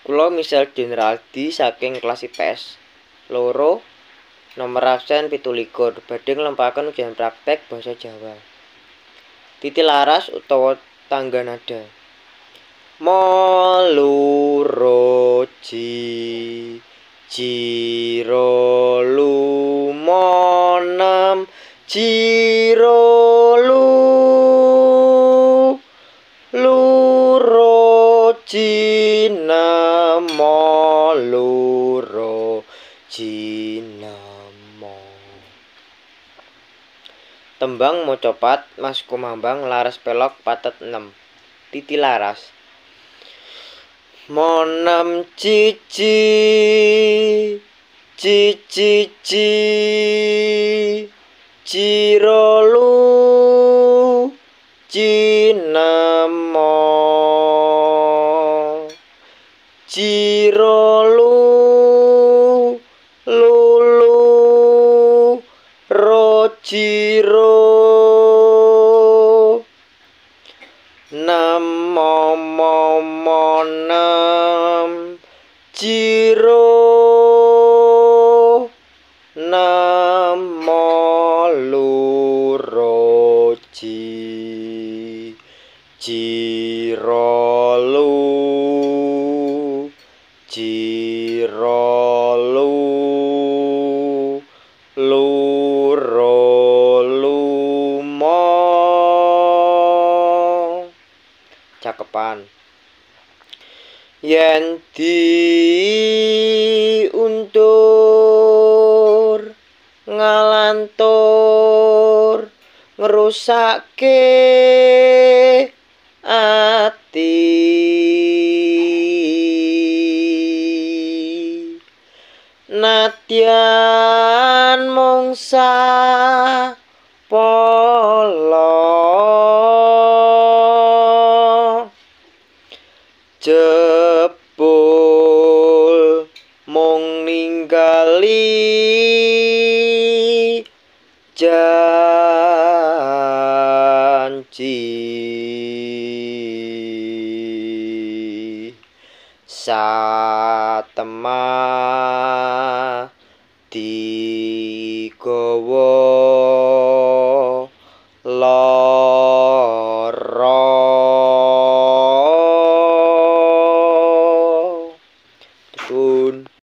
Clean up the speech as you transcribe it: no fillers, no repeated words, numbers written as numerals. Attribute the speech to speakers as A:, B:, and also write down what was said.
A: Kula Michel Generaldi saking kelas IPS loro nomor absen 17 badhe nglampahaken ujian praktek basa Jawa. Titilaras utawa tangga nada. Mo loro jiro lumonem jiro luro jinemo luro jinemo. Tembang mocopat Mas Kumambang laras pelok patet 6. Titilaras. Monem cici jirolu jinemo jirolu lulu rojiro namo monem jiro namo luro jirolu luro lumo. Cakepan. Yen diuntur ngalantur ngerusakke ati nadyan mungsa polo jebul mung ninggali janji satema di